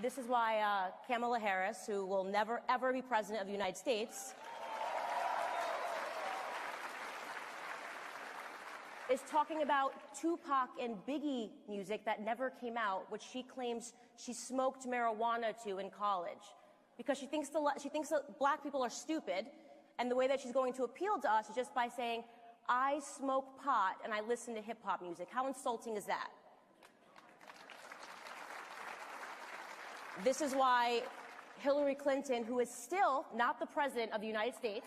This is why Kamala Harris, who will never, ever be president of the United States, is talking about Tupac and Biggie music that never came out, which she claims she smoked marijuana to in college, because she thinks that black people are stupid, and the way that she's going to appeal to us is just by saying, I smoke pot and I listen to hip-hop music. How insulting is that? This is why Hillary Clinton, who is still not the president of the United States,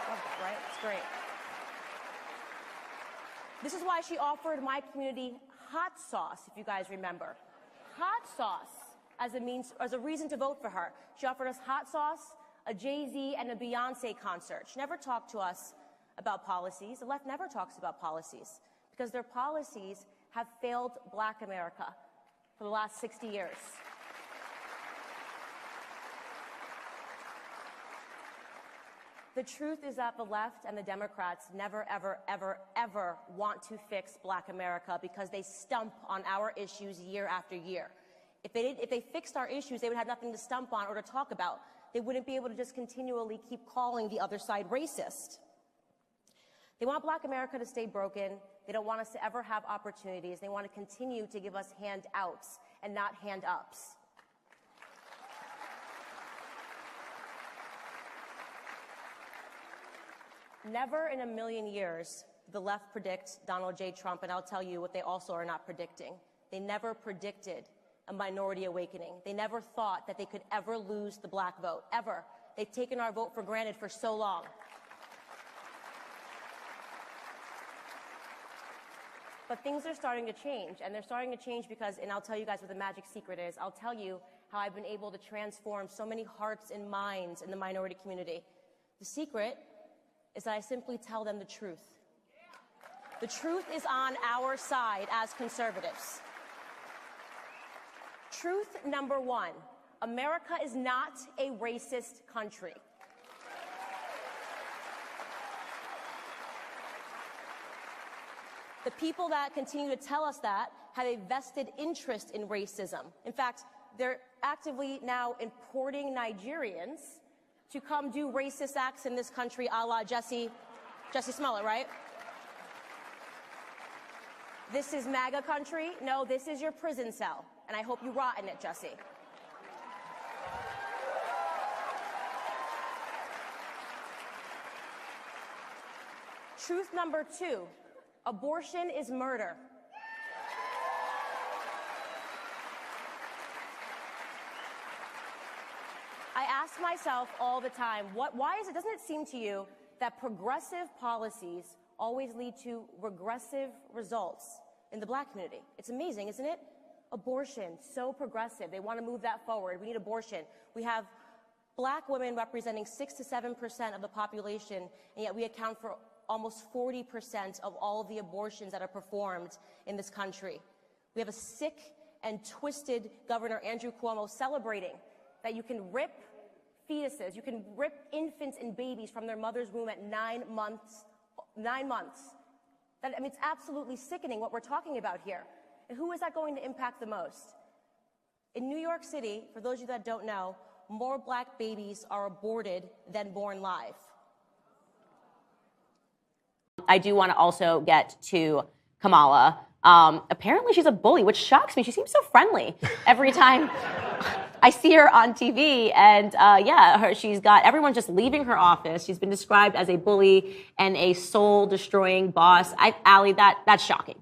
love that, right? It's great. This is why she offered my community hot sauce, if you guys remember. Hot sauce as a reason to vote for her. She offered us hot sauce, a Jay-Z and a Beyonce concert. She never talked to us about policies. The left never talks about policies because their policies have failed Black America for the last 60 years. The truth is that the left and the Democrats never, ever, ever, ever want to fix Black America because they stump on our issues year after year. If they fixed our issues, they would have nothing to stump on or to talk about. They wouldn't be able to just continually keep calling the other side racist. They want Black America to stay broken. They don't want us to ever have opportunities. They want to continue to give us handouts and not hand-ups. Never in a million years did the left predict Donald J. Trump, and I'll tell you what they also are not predicting. They never predicted a minority awakening. They never thought that they could ever lose the black vote, ever. They've taken our vote for granted for so long. But things are starting to change, and they're starting to change because, and I'll tell you guys what the magic secret is. I'll tell you how I've been able to transform so many hearts and minds in the minority community. The secret is that I simply tell them the truth. The truth is on our side as conservatives. Truth number one, America is not a racist country. The people that continue to tell us that have a vested interest in racism. In fact, they're actively now importing Nigerians to come do racist acts in this country, a la Jussie Smollett, right? This is MAGA country. No, this is your prison cell, and I hope you rot in it, Jussie. Truth number two, abortion is murder. I ask myself all the time, doesn't it seem to you that progressive policies always lead to regressive results in the black community? It's amazing, isn't it? Abortion, so progressive. They want to move that forward. We need abortion. We have black women representing 6 to 7% of the population, and yet we account for almost 40% of all of the abortions that are performed in this country. We have a sick and twisted Governor Andrew Cuomo celebrating that you can rip fetuses, you can rip infants and babies from their mother's womb at 9 months. 9 months. It's absolutely sickening what we're talking about here. And who is that going to impact the most? In New York City, for those of you that don't know, more black babies are aborted than born live. I do want to also get to Kamala. Apparently she's a bully, which shocks me. She seems so friendly every time I see her on TV. And she's got everyone just leaving her office. She's been described as a bully and a soul-destroying boss. Allie, that's shocking.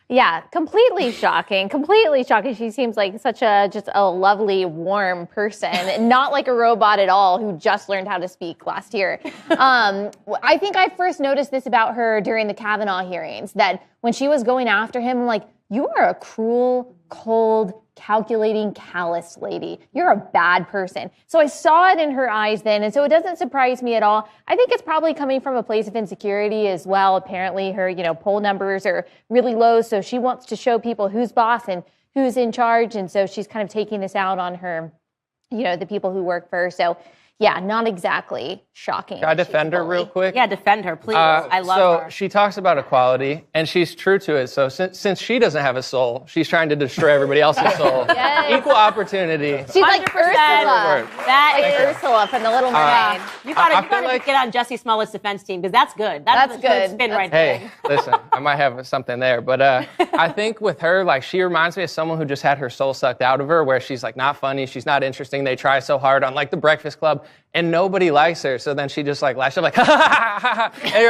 Yeah, completely shocking. Completely shocking. She seems like such just a lovely, warm person, not like a robot at all who just learned how to speak last year. I think I first noticed this about her during the Kavanaugh hearings, that when she was going after him, I'm like, you are a cruel, cold, calculating, callous lady. You're a bad person. So I saw it in her eyes then, and so it doesn't surprise me at all. I think it's probably coming from a place of insecurity as well. Apparently her, poll numbers are really low, so she wants to show people who's boss and who's in charge, and so she's kind of taking this out on her, the people who work for her. So yeah, not exactly shocking. Can I defend her real quick? Yeah, defend her, please. I love her. So she talks about equality, and she's true to it. So since she doesn't have a soul, she's trying to destroy everybody else's soul. Yes. Equal opportunity. She's like 100%. Ursula. That Like is. Ursula from The Little Mermaid. You gotta, I you feel gotta like- get on Jesse Smollett's defense team because that's good. That's a good. spin right Hey, there. listen, I might have something there, but I think with her, like, she reminds me of someone who just had her soul sucked out of her, where she's like not funny, she's not interesting. They try so hard on like The Breakfast Club, and nobody likes her. So then she just like laughs, she's like, ha ha ha ha, ha. And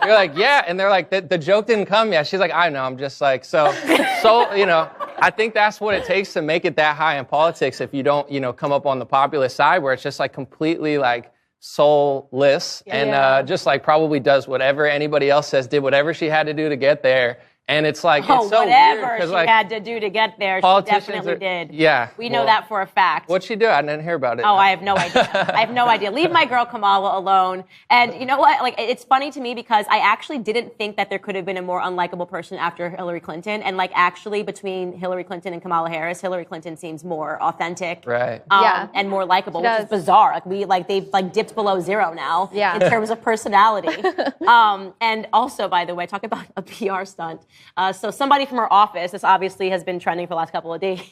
you're like, yeah, and they're like, the joke didn't come yet. She's like, I know, I'm just like, so you know. I think that's what it takes to make it that high in politics. If you don't, you know, come up on the populist side where it's just like completely like soulless and just like probably does whatever anybody else says, did whatever she had to do to get there. And it's like, it's so whatever weird. 'Cause, she like, had to do to get there, she politicians definitely are- did. yeah, We know well, that for a fact. What'd she do? I didn't hear about it. Oh, I have no idea. I have no idea. Leave my girl Kamala alone. And you know what? Like, it's funny to me because I actually didn't think that there could have been a more unlikable person after Hillary Clinton. And like, actually, between Hillary Clinton and Kamala Harris, Hillary Clinton seems more authentic, Right. Yeah. and more likable, She which is does. bizarre. Like, they've like dipped below zero now Yeah. in terms of personality. And also, by the way, talk about a PR stunt. So somebody from her office, this obviously has been trending for the last couple of days,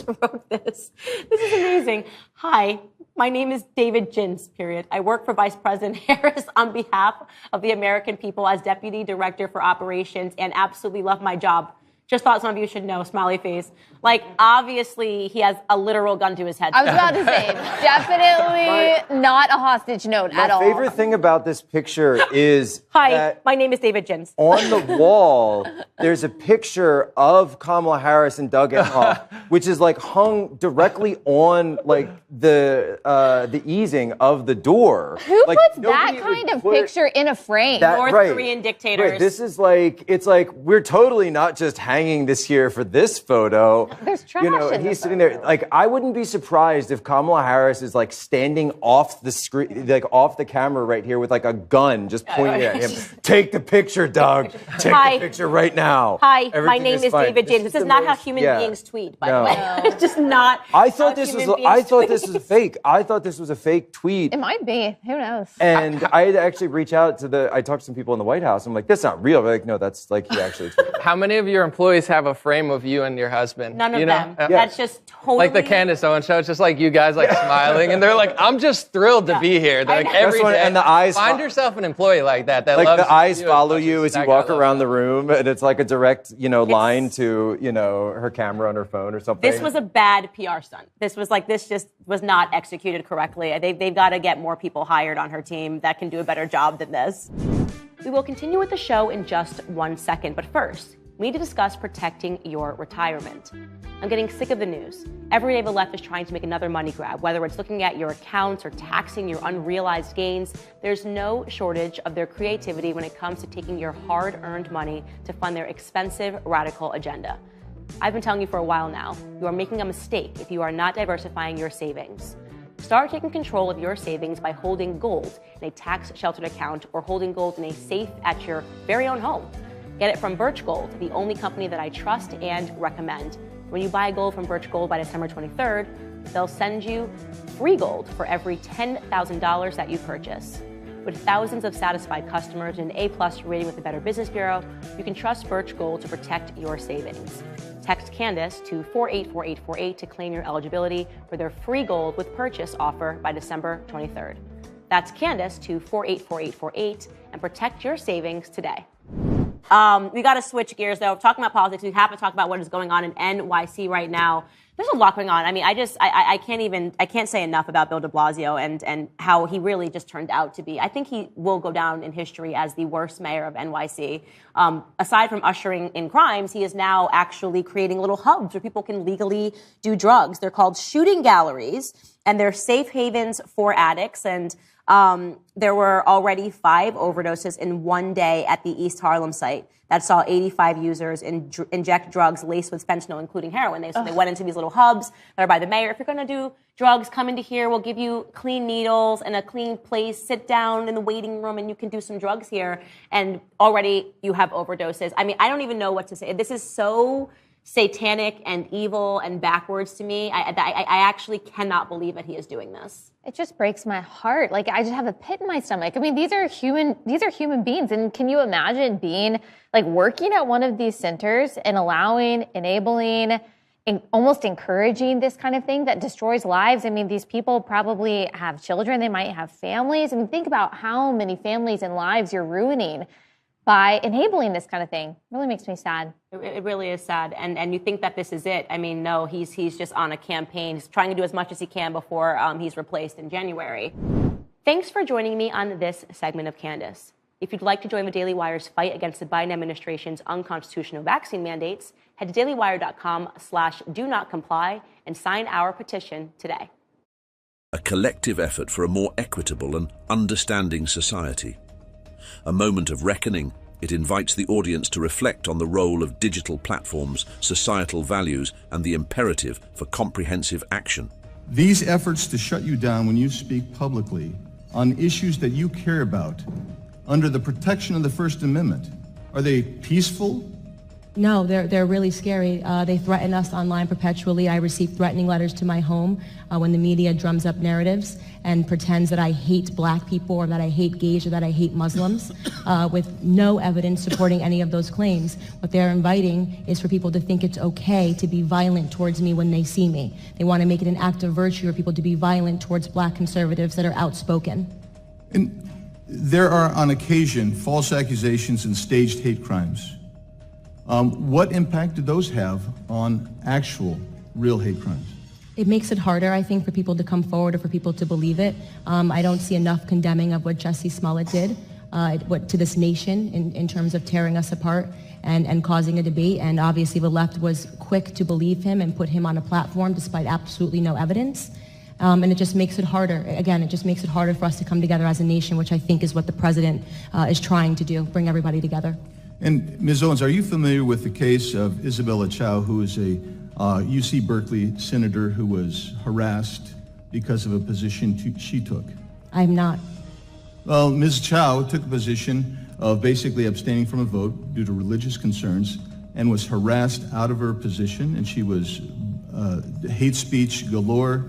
wrote this. This is amazing. Hi, my name is David Jins, period. I work for Vice President Harris on behalf of the American people as Deputy Director for Operations and absolutely love my job. Just thought some of you should know, smiley face. Like, obviously, he has a literal gun to his head. I was about to say, definitely not a hostage note at all. My favorite thing about this picture is Hi, that my name is David Jins. on the wall, there's a picture of Kamala Harris and Doug Emhoff, which is like hung directly on like the easing of the door. Who Like, puts that nobody would kind of put picture in a frame? that- North right, Korean dictators. Right, this is like, it's like, we're totally not just hanging this here for this photo. There's trash You know, in and the he's sitting there. Like, I wouldn't be surprised if Kamala Harris is like standing off the screen, like off the camera right here with like a gun just pointing at him. Take the picture, Doug. Take Hi. the picture right now. Hi, my Everything name is fine. David James. This is the not how most- human yeah. beings tweet, by No. the way. It's just not. I thought how this was. human I beings thought tweet. this was fake. I thought this was a fake tweet. It might be. Who knows? And I had to actually reach out to I talked to some people in the White House. I'm like, that's not real. They're like, no, that's like he actually tweeted. How many of your employees have a frame of you and your husband? None of you know? them. Yeah. That's just totally. Like the Candace Owens show, it's just like you guys like smiling, and they're like, "I'm just thrilled to be here." They're I like know. every That's one- day. and the eyes Find fo- yourself an employee like that. That Like loves the eyes you follow as much you as as you that guy walk loves around you. the room, and it's like a direct, line to, her camera on her phone or something. This was a bad PR stunt. This just was not executed correctly. They've got to get more people hired on her team that can do a better job than this. We will continue with the show in just 1 second, but first, we need to discuss protecting your retirement. I'm getting sick of the news. Every day the left is trying to make another money grab, whether it's looking at your accounts or taxing your unrealized gains. There's no shortage of their creativity when it comes to taking your hard-earned money to fund their expensive, radical agenda. I've been telling you for a while now, you are making a mistake if you are not diversifying your savings. Start taking control of your savings by holding gold in a tax-sheltered account or holding gold in a safe at your very own home. Get it from Birch Gold, the only company that I trust and recommend. When you buy gold from Birch Gold by December 23rd, they'll send you free gold for every $10,000 that you purchase. With thousands of satisfied customers and an A+ rating with the Better Business Bureau, you can trust Birch Gold to protect your savings. Text Candace to 484848 to claim your eligibility for their free gold with purchase offer by December 23rd. That's Candace to 484848 and protect your savings today. We got to switch gears, though. Talking about politics, we have to talk about what is going on in NYC right now. There's a lot going on. I mean, I can't say enough about Bill de Blasio and how he really just turned out to be. I think he will go down in history as the worst mayor of NYC. Aside from ushering in crimes, he is now actually creating little hubs where people can legally do drugs. They're called shooting galleries, and they're safe havens for addicts. And there were already 5 overdoses in one day at the East Harlem site that saw 85 users inject drugs laced with fentanyl, including heroin. They went into these little hubs that are by the mayor. If you're going to do drugs, come into here. We'll give you clean needles and a clean place. Sit down in the waiting room and you can do some drugs here. And already you have overdoses. I mean, I don't even know what to say. This is so satanic and evil and backwards to me. I actually cannot believe that he is doing this. It just breaks my heart. Like, I just have a pit in my stomach. I mean, these are human beings. And can you imagine being like working at one of these centers and allowing, enabling, and almost encouraging this kind of thing that destroys lives? I mean, these people probably have children. They might have families. I mean, think about how many families and lives you're ruining by enabling this kind of thing. It really makes me sad. It really is sad. And you think that this is it. I mean, no, he's just on a campaign. He's trying to do as much as he can before he's replaced in January. Thanks for joining me on this segment of Candace. If you'd like to join the Daily Wire's fight against the Biden administration's unconstitutional vaccine mandates, head to dailywire.com/do-not-comply and sign our petition today. A collective effort for a more equitable and understanding society. A moment of reckoning, it invites the audience to reflect on the role of digital platforms, societal values, and the imperative for comprehensive action. These efforts to shut you down when you speak publicly on issues that you care about under the protection of the First Amendment, are they peaceful? No, they're really scary. They threaten us online perpetually. I receive threatening letters to my home when the media drums up narratives and pretends that I hate black people or that I hate gays or that I hate Muslims with no evidence supporting any of those claims. What they're inviting is for people to think it's okay to be violent towards me when they see me. They want to make it an act of virtue for people to be violent towards black conservatives that are outspoken. And there are on occasion false accusations and staged hate crimes. What impact do those have on actual, real hate crimes? It makes it harder, I think, for people to come forward or for people to believe it. I don't see enough condemning of what Jussie Smollett did to this nation in terms of tearing us apart and causing a debate. And obviously the left was quick to believe him and put him on a platform despite absolutely no evidence. And it just makes it harder. Again, it just makes it harder for us to come together as a nation, which I think is what the president is trying to do, bring everybody together. And Ms. Owens, are you familiar with the case of Isabella Chow, who is a UC Berkeley senator who was harassed because of a position she took? I'm not. Well, Ms. Chow took a position of basically abstaining from a vote due to religious concerns and was harassed out of her position, and she was hate speech galore,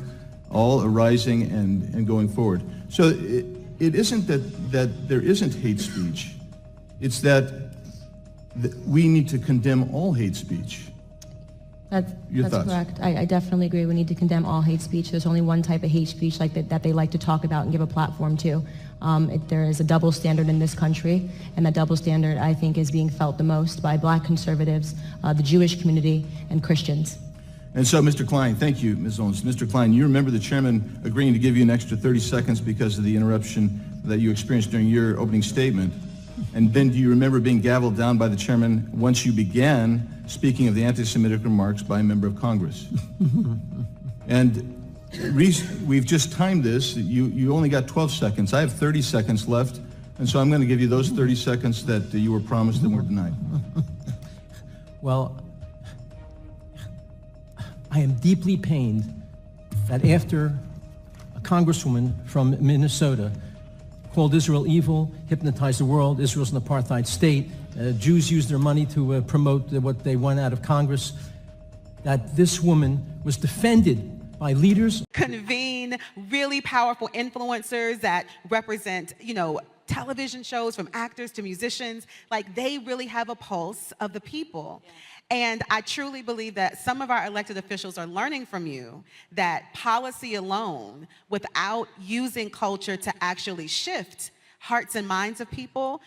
all arising and going forward. So it isn't that there isn't hate speech. It's that we need to condemn all hate speach. That's thoughts? correct. I definitely agree. We need to condemn all hate speech. There's only one type of hate speech like that they like to talk about and give a platform to. There is a double standard in this country, and that double standard, I think, is being felt the most by black conservatives, the Jewish community, and Christians. And so, Mr. Klein, thank you, Ms. Owens. Mr. Klein, you remember the chairman agreeing to give you an extra 30 seconds because of the interruption that you experienced during your opening statement. And then do you remember being gavelled down by the chairman once you began speaking of the anti-Semitic remarks by a member of Congress? And we've just timed this. You only got 12 seconds. I have 30 seconds left, and so I'm going to give you those 30 seconds that you were promised and were denied. Well, I am deeply pained that after a congresswoman from Minnesota called Israel evil, hypnotized the world, Israel's an apartheid state, Jews use their money to promote what they want out of Congress, that this woman was defended by leaders. Convene really powerful influencers that represent, television shows, from actors to musicians. Like, they really have a pulse of the people. And I truly believe that some of our elected officials are learning from you that policy alone, without using culture to actually shift hearts and minds of people,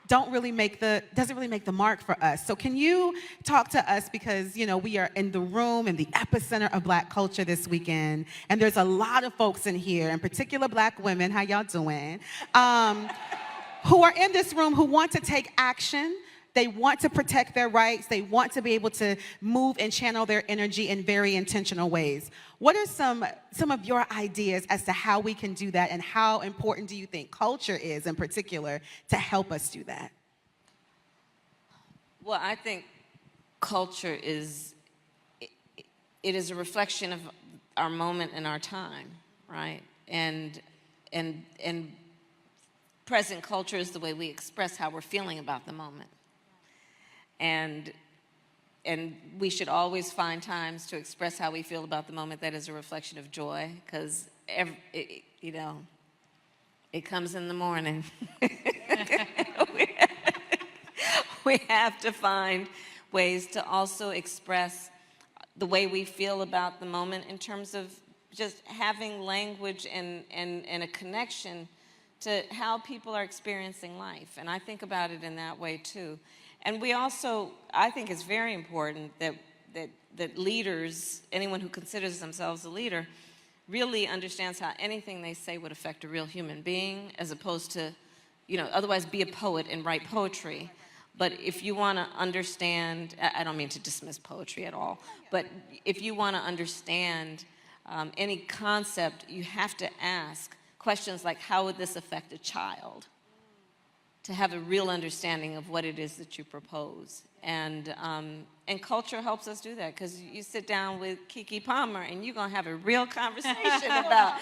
doesn't really make the mark for us. So can you talk to us, because we are in the room, in the epicenter of black culture this weekend, and there's a lot of folks in here, in particular black women, how y'all doing, who are in this room who want to take action. They want to protect their rights. They want to be able to move and channel their energy in very intentional ways. What are some of your ideas as to how we can do that, and how important do you think culture is in particular to help us do that? Well, I think culture is a reflection of our moment and our time, right? And present culture is the way we express how we're feeling about the moment. And and we should always find times to express how we feel about the moment that is a reflection of joy, because you know, it comes in the morning. We have to find ways to also express the way we feel about the moment in terms of just having language and a connection to how people are experiencing life. And I think about it in that way too. And we also, I think it's very important that leaders, anyone who considers themselves a leader, really understands how anything they say would affect a real human being, as opposed to, you know, otherwise be a poet and write poetry. But if you want to understand, I don't mean to dismiss poetry at all, but if you want to understand any concept, you have to ask questions like, how would this affect a child? To have a real understanding of what it is that you propose. And culture helps us do that, because you sit down with Keke Palmer and you're going to have a real conversation about,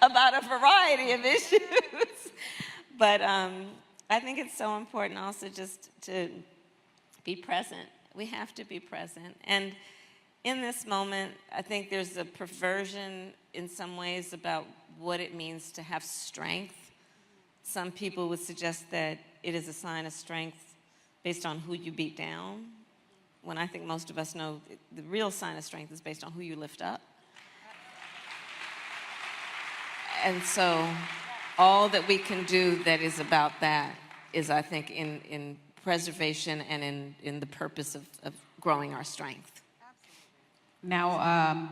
about a variety of issues. But I think it's so important also just to be present. We have to be present. And in this moment, I think there's a perversion in some ways about what it means to have strength. Some people would suggest that it is a sign of strength based on who you beat down, when I think most of us know the real sign of strength is based on who you lift up. And so all that we can do that is about that is, I think, in preservation and in the purpose of growing our strength. Now,